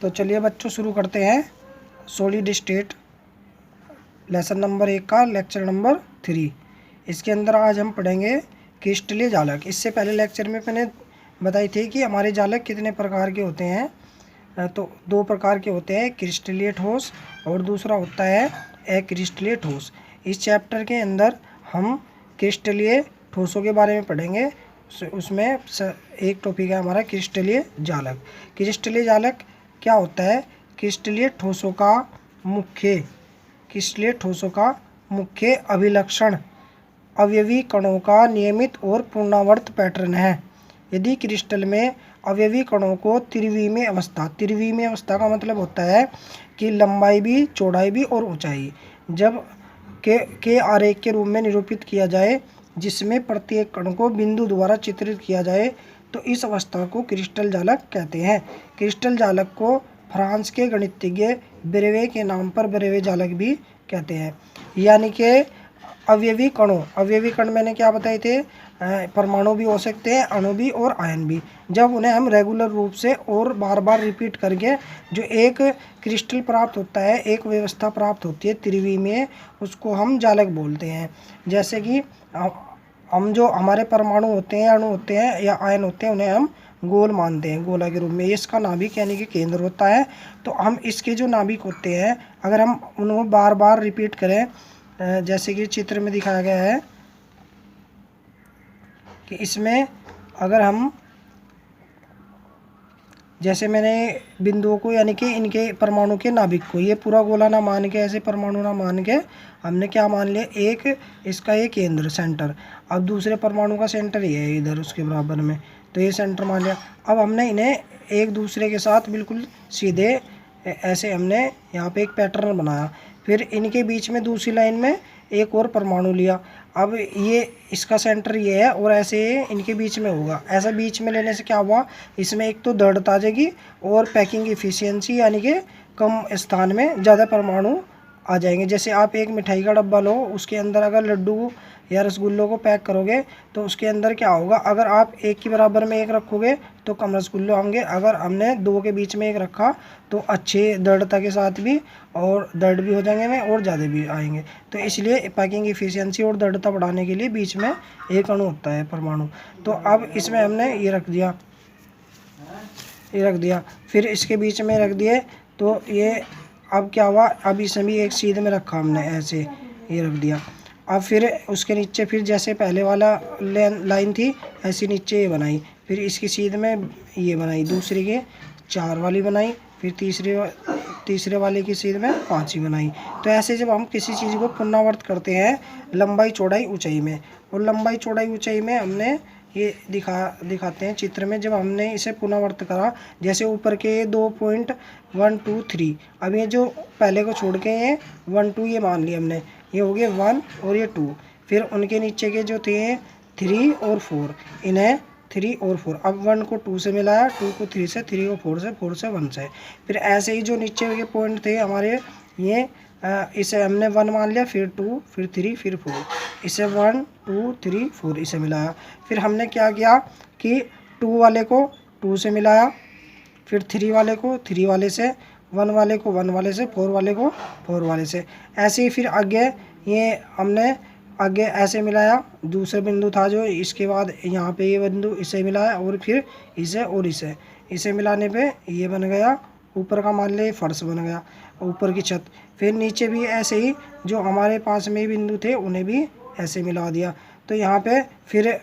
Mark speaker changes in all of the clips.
Speaker 1: तो चलिए बच्चों शुरू करते हैं सॉलिड स्टेट लेसन नंबर 1 का लेक्चर नंबर 3। इसके अंदर आज हम पढ़ेंगे क्रिस्टलीय जालक। इससे पहले लेक्चर में मैंने बताई थी कि हमारे जालक कितने प्रकार के होते हैं। तो 2 प्रकार के होते हैं, क्रिस्टलीय ठोस और दूसरा होता है अक्रिस्टलीय ठोस। इस चैप्टर के अंदर हम क्रिस्टलीय ठोसों के बारे में पढ़ेंगे। उसमें एक टॉपिक है हमारा क्रिस्टलीय जालक। क्रिस्टलीय जालक क्या होता है? क्रिस्टलीय ठोसों का मुख्य अभिलक्षण अवयवी कणों का नियमित और पुनरावर्त पैटर्न है। यदि क्रिस्टल में अवयवी कणों को त्रिविमीय अवस्था का मतलब होता है कि लंबाई भी, चौड़ाई भी और ऊंचाई जब के आरेख के रूप में निरूपित किया जाए, जिसमें प्रत्येक कण को बिंदु द्वारा चित्रित किया जाए, तो इस अवस्था को क्रिस्टल जालक कहते हैं। क्रिस्टल जालक को फ्रांस के गणितज्ञ ब्रेवे के नाम पर ब्रेवे जालक भी कहते हैं। यानी कि अवयवी कण मैंने क्या बताए थे? परमाणु भी हो सकते हैं, अणु भी और आयन भी। जब उन्हें हम रेगुलर रूप से और बार बार रिपीट करके जो एक क्रिस्टल प्राप्त होता है, एक व्यवस्था प्राप्त होती है त्रिविमीय, उसको हम जालक बोलते हैं। जैसे कि हम जो हमारे परमाणु होते हैं, अणु होते हैं या आयन होते हैं, उन्हें हम गोल मानते हैं, गोला के रूप में। इसका नाभिक यानी कि केंद्र होता है। तो हम इसके जो नाभिक होते हैं, अगर हम उनको बार बार रिपीट करें, जैसे कि चित्र में दिखाया गया है कि इसमें अगर हम, जैसे मैंने बिंदुओं को यानी कि इनके परमाणु के नाभिक को ये पूरा गोला ना मान के, ऐसे परमाणु ना मान के, हमने क्या मान लिया? एक इसका ये केंद्र, सेंटर। अब दूसरे परमाणु का सेंटर ये है इधर उसके बराबर में, तो ये सेंटर मान लिया। अब हमने इन्हें एक दूसरे के साथ बिल्कुल सीधे ऐसे हमने यहाँ पे एक पैटर्न बनाया। फिर इनके बीच में दूसरी लाइन में एक और परमाणु लिया। अब ये इसका सेंटर ये है और ऐसे इनके बीच में होगा। ऐसा बीच में लेने से क्या हुआ? इसमें एक तो दृढ़ता आ जाएगी और पैकिंग इफिशियंसी यानी कि कम स्थान में ज़्यादा परमाणु आ जाएंगे। जैसे आप एक मिठाई का डब्बा लो, उसके अंदर अगर लड्डू या रसगुल्लों को पैक करोगे तो उसके अंदर क्या होगा? अगर आप एक के बराबर में एक रखोगे तो कम रसगुल्ले होंगे। अगर हमने 2 के बीच में एक रखा तो अच्छे दृढ़ता के साथ भी और दृढ़ भी हो जाएंगे में और ज़्यादा भी आएंगे। तो इसलिए पैकिंग इफिशियंसी और दृढ़ता बढ़ाने के लिए बीच में एक अणु होता है, परमाणु। तो अब इसमें हमने ये रख दिया, फिर इसके बीच में रख दिए। तो ये अब क्या हुआ? अब इसमें भी एक सीधे में रखा हमने, ऐसे ये रख दिया। अब फिर उसके नीचे फिर जैसे पहले वाला लाइन थी, ऐसी नीचे ये बनाई। फिर इसकी सीध में ये बनाई, दूसरे के 4 वाली बनाई, फिर तीसरे वाले की सीध में 5 बनाई। तो ऐसे जब हम किसी चीज़ को पुनरावर्त करते हैं लंबाई, चौड़ाई, ऊंचाई में, और लंबाई, चौड़ाई, ऊंचाई में हमने ये दिखाते हैं चित्र में। जब हमने इसे पुनरावर्त करा, जैसे ऊपर के 2.1 2 3, अब ये जो पहले को छोड़ के ये 1 2 ये मान लिया हमने, ये हो गए 1 और ये 2। फिर उनके नीचे के जो थे 3 और 4, इन्हें 3 और 4। अब 1 को 2 से मिलाया, 2 को 3 से, 3 को 4 से, 4 से 1 से। फिर ऐसे ही जो नीचे के पॉइंट थे हमारे, ये इसे हमने 1 मान लिया, फिर 2, फिर 3, फिर 4, इसे 1 2 3 4 इसे मिलाया। फिर हमने क्या किया कि 2 वाले को 2 से मिलाया, फिर 3 वाले को 3 वाले से, 1 वाले को 1 वाले से, 4 वाले को 4 वाले से। ऐसे ही फिर आगे ये हमने आगे ऐसे मिलाया। दूसरा बिंदु था जो, इसके बाद यहाँ पे ये बिंदु, इसे मिलाया और फिर इसे और इसे मिलाने पे ये बन गया ऊपर का, मान लिया फर्श बन गया, ऊपर की छत। फिर नीचे भी ऐसे ही जो हमारे पास में बिंदु थे उन्हें भी ऐसे मिला दिया। तो यहाँ पे फिर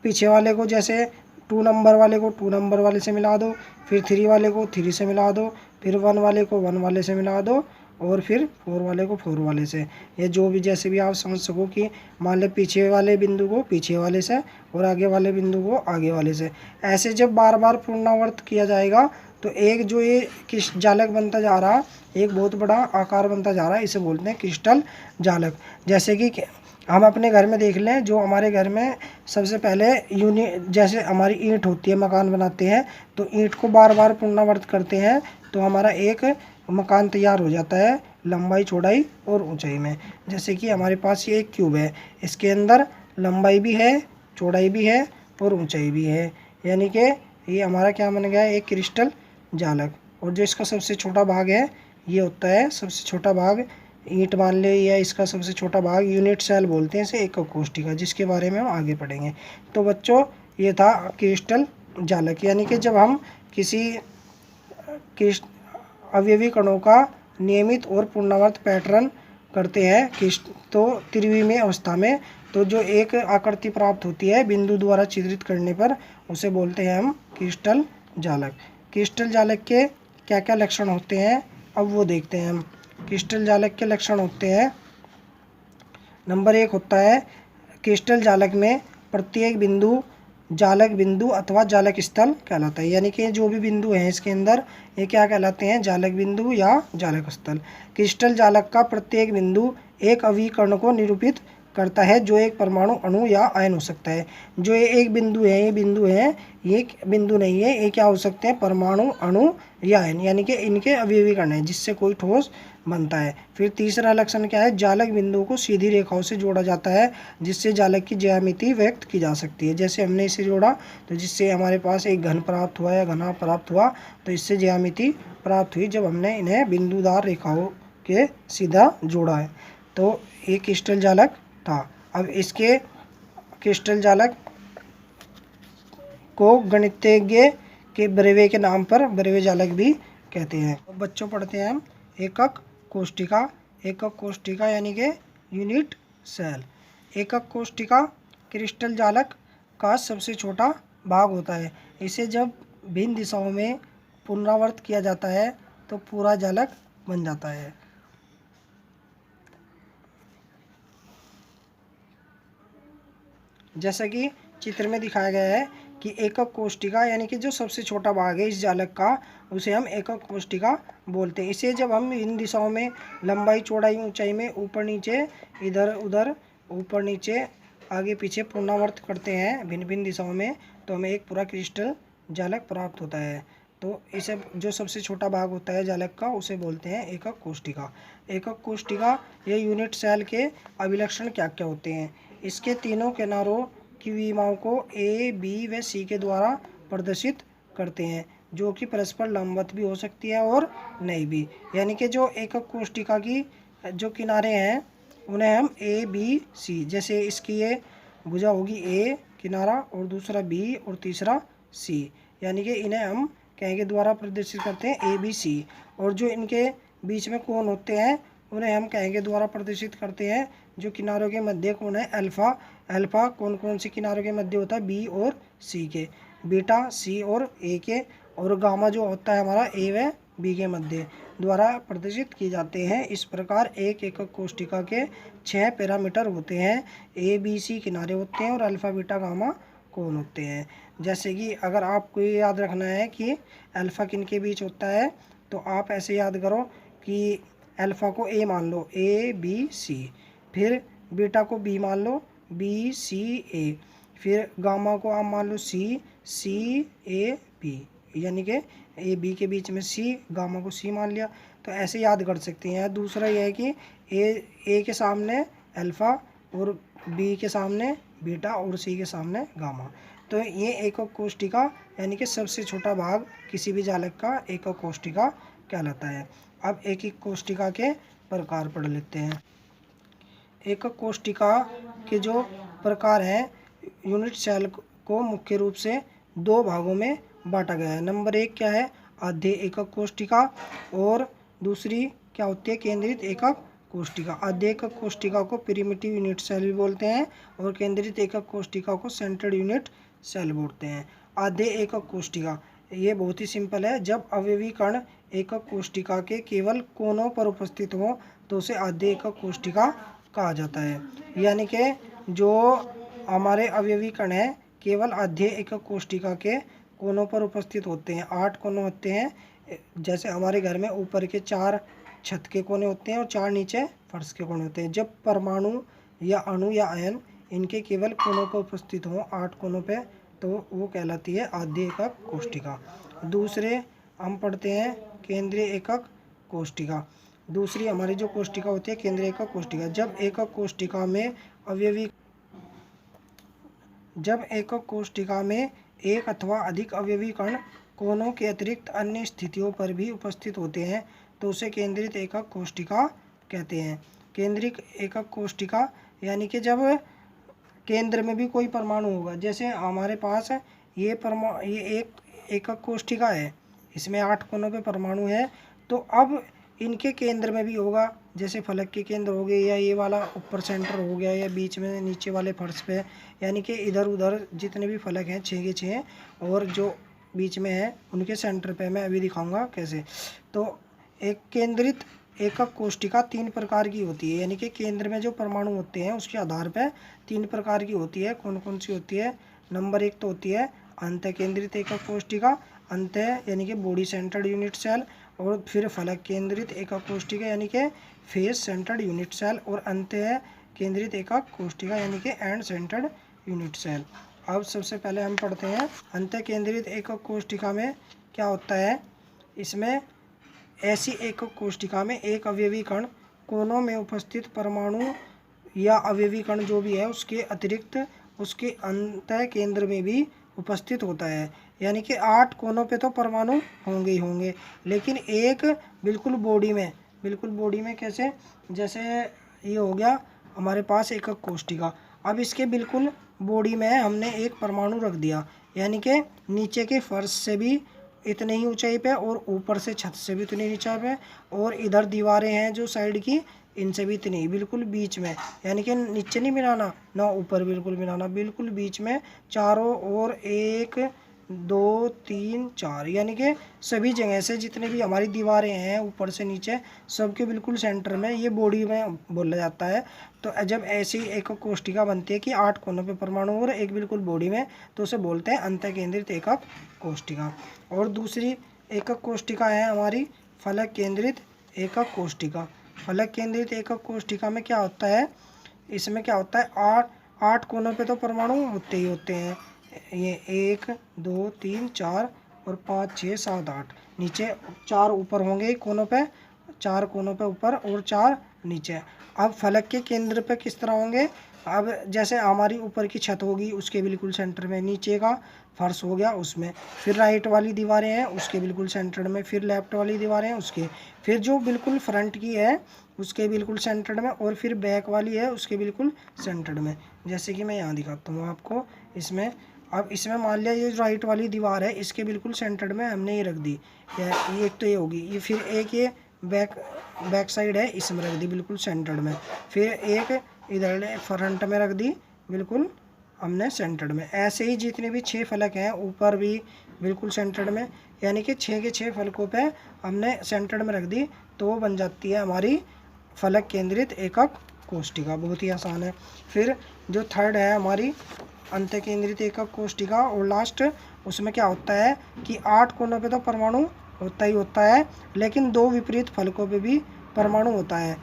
Speaker 1: पीछे वाले को, जैसे 2 नंबर वाले को 2 नंबर वाले से मिला दो, फिर 3 वाले को 3 से मिला दो, फिर 1 वाले को 1 वाले से मिला दो, और फिर 4 वाले को 4 वाले से। ये जो भी जैसे भी आप समझ सको कि मान ले पीछे वाले बिंदु को पीछे वाले से और आगे वाले बिंदु को आगे वाले से। ऐसे जब बार बार पुनरावर्त किया जाएगा तो एक जो ये किस जालक बनता जा रहा, एक बहुत बड़ा आकार बनता जा रहा है, इसे बोलते हैं क्रिस्टल जालक। जैसे कि हम अपने घर में देख लें, जो हमारे घर में सबसे पहले जैसे हमारी ईंट होती है, मकान बनाते हैं, तो ईंट को बार बार पुनरावर्त करते हैं तो हमारा एक मकान तैयार हो जाता है लंबाई, चौड़ाई और ऊंचाई में। जैसे कि हमारे पास ये एक क्यूब है, इसके अंदर लंबाई भी है, चौड़ाई भी है और ऊंचाई भी है, यानी कि ये हमारा क्या बन गया? एक क्रिस्टल जालक। और जो इसका सबसे छोटा भाग है ये होता है सबसे छोटा भाग, ईंट मान ले, या इसका सबसे छोटा भाग यूनिट सेल बोलते हैं इसे, एकक कोशिका, जिसके बारे में हम आगे पढ़ेंगे। तो बच्चों ये था क्रिस्टल जालक, यानी कि जब हम किसी अवयवी कणों का नियमित और पुनरावर्त पैटर्न करते हैं तो त्रिविमीय अवस्था में, तो जो एक आकृति प्राप्त होती है बिंदु द्वारा चित्रित करने पर, उसे बोलते हैं हम क्रिस्टल जालक। क्रिस्टल जालक के क्या क्या लक्षण होते हैं अब वो देखते हैं हम। क्रिस्टल जालक के लक्षण होते हैं, नंबर 1 होता है क्रिस्टल जालक में प्रत्येक बिंदु जालक बिंदु अथवा जालक स्थल कहलाता है, यानी कि जो भी बिंदु हैं इसके अंदर ये क्या कहलाते हैं, जालक बिंदु या जालक स्थल। क्रिस्टल जालक का प्रत्येक बिंदु एक अवयवी कण को निरूपित करता है, जो एक परमाणु, अणु या आयन हो सकता है। जो ये एक बिंदु है, ये बिंदु है, ये बिंदु नहीं है, ये क्या हो सकते हैं, परमाणु, अणु या आयन, यानी कि इनके अवयवी कण है जिससे कोई ठोस बनता है। फिर तीसरा लक्षण क्या है, जालक बिंदुओं को सीधी रेखाओं से जोड़ा जाता है जिससे जालक की ज्यामिति व्यक्त की जा सकती है। जैसे हमने इसे जोड़ा तो जिससे हमारे पास एक घन प्राप्त हुआ या घना प्राप्त हुआ, तो इससे ज्यामिति प्राप्त हुई जब हमने इन्हें बिंदुदार रेखाओं के सीधा जोड़ा है। तो ये क्रिस्टल जालक था। अब इसके क्रिस्टल जालक को गणितज्ञ के ब्रेवे के नाम पर ब्रेवे जालक भी कहते हैं। तो बच्चों पढ़ते हैं हम एकक कोष्टिका। एकक कोष्टिका यानी कि यूनिट सेल। एकक कोष्टिका क्रिस्टल जालक का सबसे छोटा भाग होता है। इसे जब भिन्न दिशाओं में पुनरावर्त किया जाता है तो पूरा जालक बन जाता है। जैसा कि चित्र में दिखाया गया है कि एकक कोष्टिका यानी कि जो सबसे छोटा भाग है इस जालक का, उसे हम एकक कोष्टिका बोलते हैं। इसे जब हम इन दिशाओं में लंबाई, चौड़ाई, ऊंचाई में ऊपर नीचे, इधर उधर, ऊपर नीचे, आगे पीछे पुनरावर्त करते हैं भिन्न भिन्न दिशाओं में, तो हमें एक पूरा क्रिस्टल जालक प्राप्त होता है। तो इसे जो सबसे छोटा भाग होता है जालक का, उसे बोलते हैं एकक कोष्टिका। एकक कोष्टिका ये यूनिट सेल के अभिलक्षण क्या क्या होते हैं। इसके तीनों किनारों की विमाओं को ए, बी व सी के द्वारा प्रदर्शित करते हैं, जो कि परस्पर लंबवत भी हो सकती है और नहीं भी। यानी कि जो एकक कोष्टिका की जो किनारे हैं उन्हें हम ए, बी, सी, जैसे इसकी ये भुजा होगी ए किनारा और दूसरा बी और तीसरा सी, यानी कि इन्हें हम के द्वारा प्रदर्शित करते हैं ए, बी, सी। और जो इनके बीच में कोण होते हैं उन्हें हम के द्वारा प्रदर्शित करते हैं। जो किनारों के मध्य कोण है अल्फा, अल्फा कौन कौन से किनारों के मध्य होता है, बी और सी के, बीटा सी और ए के, और गामा जो होता है हमारा ए व बी के मध्य द्वारा प्रदर्शित किए जाते हैं। इस प्रकार एक एकक कोष्टिका के 6 पैरामीटर होते हैं। ए, बी, सी किनारे होते हैं और अल्फा, बीटा, गामा कोण होते हैं। जैसे कि अगर आपको ये याद रखना है कि अल्फा किन के बीच होता है, तो आप ऐसे याद करो कि अल्फा को ए मान लो, ए, बी, सी, फिर बीटा को बी मान लो, बी, सी, ए, फिर गामा को आप मान लो सी, सी, ए, बी, यानी कि ए, बी के बीच में सी, गामा को सी मान लिया। तो ऐसे याद कर सकते हैं। दूसरा यह है कि ए के सामने अल्फा और बी के सामने बीटा और सी के सामने गामा। तो ये एकक कोष्टिका यानी कि सबसे छोटा भाग किसी भी जालक का एकक कोष्टिका कहलाता है। अब एकक कोष्टिका के प्रकार पढ़ लेते हैं। एकक कोष्टिका के जो प्रकार हैं, यूनिट सेल को मुख्य रूप से 2 भागों में बांटा गया है। नंबर 1 क्या है, आद्य एकक कोष्टिका, और दूसरी क्या होती है, केंद्रित एकक कोष्टिका। आद्य एकक कोष्टिका को प्रिमिटिव यूनिट सेल भी बोलते हैं और केंद्रित एकक कोष्टिका को सेंट्रल यूनिट सेल बोलते हैं। आद्य एकक कोष्टिका ये बहुत ही सिंपल है। जब अवयवी कण एकक कोष्टिका के केवल कोनों पर उपस्थित हो तो उसे आद्य एकक कोष्टिका कहा जाता है। यानी कि जो हमारे अवयवी कण हैं केवल आद्य एकक कोष्टिका के कोनों पर उपस्थित होते हैं। 8 कोने होते हैं। जैसे हमारे घर में ऊपर के 4 छत के कोने होते हैं और 4 नीचे फर्श के कोने होते हैं। जब परमाणु या अणु या आयन इनके केवल कोनों पर उपस्थित हों 8 कोनों पे, तो वो कहलाती है आद्य एकक कोष्टिका। दूसरे हम पढ़ते हैं केंद्रीय एकक कोष्टिका। दूसरी हमारी जो कोष्टिका होती है केंद्रीय एकक कोष्टिका। जब एकक कोष्टिका में एक अथवा अधिक अवयवी कण कोनों के अतिरिक्त अन्य स्थितियों पर भी उपस्थित होते हैं तो उसे केंद्रित एकक कोष्ठिका कहते हैं। केंद्रित एकक कोष्ठिका यानी कि जब केंद्र में भी कोई परमाणु होगा, जैसे हमारे पास ये एक एकक कोष्ठिका है, इसमें 8 कोनों पे परमाणु है, तो अब इनके केंद्र में भी होगा, जैसे फलक के केंद्र हो गए, या ये वाला ऊपर सेंटर हो गया, या बीच में नीचे वाले फर्श पे, यानी कि इधर उधर जितने भी फलक हैं 6 के 6, और जो बीच में है उनके सेंटर पे मैं अभी दिखाऊंगा कैसे। तो एक केंद्रित एकक कोष्ठिका 3 प्रकार की होती है, यानी कि केंद्र में जो परमाणु होते हैं उसके आधार पर 3 प्रकार की होती है। कौन कौन सी होती है? नंबर 1 तो होती है अंतः केंद्रित एकक कोष्ठिका, अंतः यानी कि बॉडी सेंटर्ड यूनिट सेल, और फिर फलक केंद्रित एकक कोष्ठिका यानी कि फेस सेंटर्ड यूनिट सेल, और अंतः केंद्रित एकक कोष्ठिका यानी कि एंड सेंटर्ड यूनिट सेल। अब सबसे पहले हम पढ़ते हैं अंतः केंद्रित एकक कोष्ठिका में क्या होता है। इसमें ऐसी एकक कोष्ठिका में एक अवयवी कण कोनों में उपस्थित परमाणु या अवयवी कण जो भी है उसके अतिरिक्त उसके अंतः केंद्र में भी उपस्थित होता है, यानी कि 8 कोनों पे तो परमाणु होंगे ही होंगे, लेकिन एक बिल्कुल बॉडी में कैसे, जैसे ये हो गया हमारे पास एकक कोष्ठिका, अब इसके बिल्कुल बॉडी में हमने एक परमाणु रख दिया, यानी कि नीचे के फर्श से भी इतने ही ऊंचाई पे और ऊपर से छत से भी इतनी ऊंचाई पे, और इधर दीवारें हैं जो साइड की, इनसे भी इतनी ही, बिल्कुल बीच में, यानी कि नीचे नहीं मिलाना ना ऊपर बिल्कुल मिलाना, बिल्कुल बीच में चारों ओर 1 2 3 4, यानी कि सभी जगह से जितने भी हमारी दीवारें हैं ऊपर से नीचे सबके बिल्कुल सेंटर में ये बॉडी में बोला जाता है। तो जब ऐसी एकक कोष्ठिका बनती है कि 8 कोनों पे परमाणु और एक बिल्कुल बॉडी में, तो उसे बोलते हैं अंतः केंद्रित एकक कोष्ठिका। और दूसरी एकक कोष्ठिका है हमारी फलक केंद्रित एकक कोष्ठिका। फलक केंद्रित एकक कोष्ठिका में क्या होता है, इसमें क्या होता है, 8 कोनों पे तो परमाणु होते ही होते हैं, ये 1 2 3 4 और 5 6 7 8, नीचे 4 ऊपर होंगे कोनों पे, 4 कोनों पे ऊपर और 4 नीचे। अब फलक के केंद्र पे किस तरह होंगे, अब जैसे हमारी ऊपर की छत होगी उसके बिल्कुल सेंटर में, नीचे का फर्श हो गया उसमें, फिर राइट वाली दीवारें हैं उसके बिल्कुल सेंटर में, फिर लेफ्ट वाली दीवारें हैं उसके, फिर जो बिल्कुल फ्रंट की है उसके बिल्कुल सेंटर में, और फिर बैक वाली है उसके बिल्कुल सेंटर में। जैसे कि मैं यहाँ दिखाता हूँ आपको इसमें। अब इसमें मान लिया ये राइट वाली दीवार है, इसके बिल्कुल सेंटर में हमने ये रख दी, ये एक तो ये होगी, ये फिर एक ये बैक साइड है इसमें रख दी बिल्कुल सेंटर में, फिर एक इधर फ्रंट में रख दी बिल्कुल हमने सेंटर में। ऐसे ही जितने भी 6 फलक हैं ऊपर भी बिल्कुल सेंटर में, यानी कि 6 के 6 फलकों पे हमने सेंटर में रख दी, तो वो बन जाती है हमारी फलक केंद्रित एकक कोष्ठिका। बहुत ही आसान है। फिर जो थर्ड है हमारी अंतः केंद्रित एकक कोष्ठिका, और लास्ट उसमें क्या होता है कि 8 कोनों पे तो परमाणु होता ही होता है, लेकिन 2 विपरीत फलकों पे भी परमाणु होता है।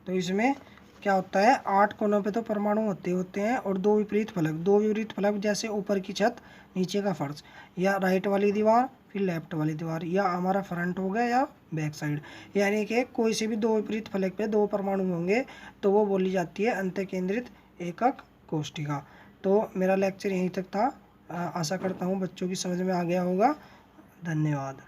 Speaker 1: तो इसमें क्या होता है, 8 कोनों पे तो परमाणु होते हैं और 2 विपरीत फलक जैसे ऊपर की छत नीचे का फर्श, या राइट वाली दीवार फिर लेफ्ट वाली दीवार, या हमारा फ्रंट हो गया या बैक साइड, यानी कि कोई से भी 2 विपरीत फलक पे 2 परमाणु होंगे तो वो बोली जाती है अंतः केंद्रित एकक कोष्ठिका। तो मेरा लेक्चर यहीं तक था। आशा करता हूँ बच्चों की समझ में आ गया होगा। धन्यवाद।